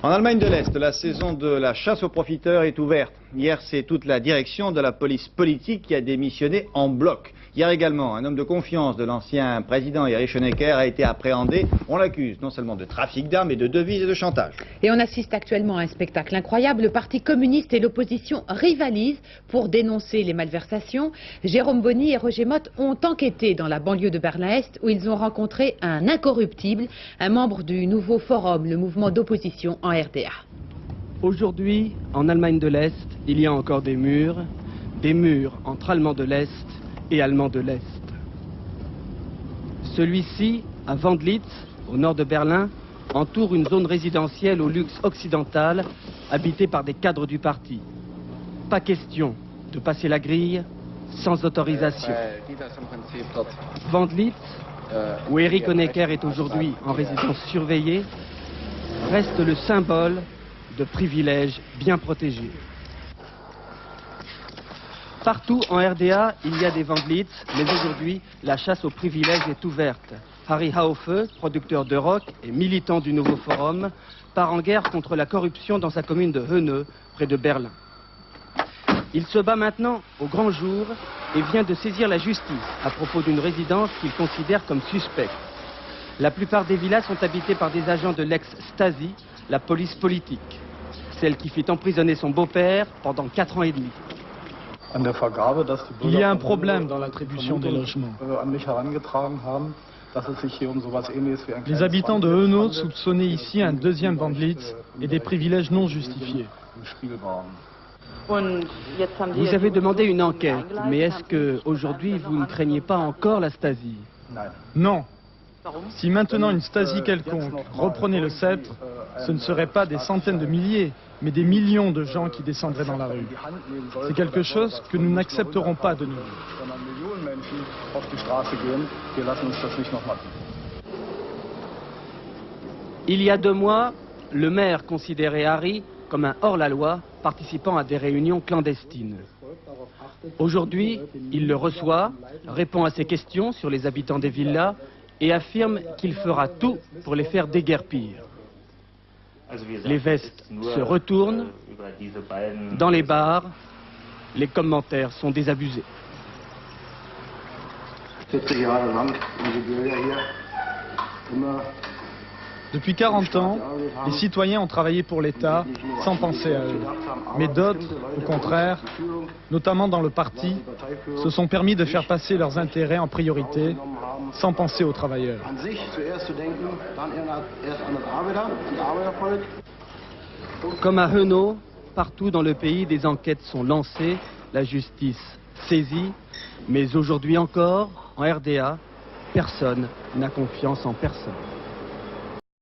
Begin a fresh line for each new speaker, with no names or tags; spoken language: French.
En Allemagne de l'Est, la saison de la chasse aux profiteurs est ouverte. Hier, c'est toute la direction de la police politique qui a démissionné en bloc. Hier également, un homme de confiance de l'ancien président Erich Honecker a été appréhendé. On l'accuse non seulement de trafic d'armes, mais de devises et de chantage.
Et on assiste actuellement à un spectacle incroyable. Le Parti communiste et l'opposition rivalisent pour dénoncer les malversations. Jérôme Bonny et Roger Motte ont enquêté dans la banlieue de Berlin-Est où ils ont rencontré un incorruptible, un membre du nouveau Forum, le mouvement d'opposition en RDA.
Aujourd'hui, en Allemagne de l'Est, il y a encore des murs entre Allemands de l'Est et Allemands de l'Est. Celui-ci, à Wandlitz, au nord de Berlin, entoure une zone résidentielle au luxe occidental, habitée par des cadres du parti. Pas question de passer la grille sans autorisation. Wandlitz, où Erich Honecker est aujourd'hui en résidence surveillée, reste le symbole de privilèges bien protégés. Partout en RDA, il y a des Wandlitz, mais aujourd'hui, la chasse aux privilèges est ouverte. Harry Haufe, producteur de rock et militant du nouveau Forum, part en guerre contre la corruption dans sa commune de Höhne, près de Berlin. Il se bat maintenant au grand jour et vient de saisir la justice à propos d'une résidence qu'il considère comme suspecte. La plupart des villas sont habitées par des agents de l'ex-Stasi, la police politique, celle qui fit emprisonner son beau-père pendant 4 ans et demi.
Il y a un problème dans l'attribution des logements. Les habitants de Höhne soupçonnaient ici un deuxième Wandlitz et des privilèges non justifiés.
Vous avez demandé une enquête, mais est-ce qu'aujourd'hui vous ne craignez pas encore la Stasi?
Non. Si maintenant une Stasi quelconque reprenait le sceptre, ce ne seraient pas des centaines de milliers, mais des millions de gens qui descendraient dans la rue. C'est quelque chose que nous n'accepterons pas de nouveau.
Il y a 2 mois, le maire considérait Harry comme un hors-la-loi participant à des réunions clandestines. Aujourd'hui, il le reçoit, répond à ses questions sur les habitants des villas et affirme qu'il fera tout pour les faire déguerpir. Les vestes se retournent, dans les bars, les commentaires sont désabusés.
Depuis 40 ans, les citoyens ont travaillé pour l'État sans penser à eux. Mais d'autres, au contraire, notamment dans le parti, se sont permis de faire passer leurs intérêts en priorité sans penser aux travailleurs.
Comme à Höhne, partout dans le pays, des enquêtes sont lancées, la justice saisie, mais aujourd'hui encore, en RDA, personne n'a confiance en personne.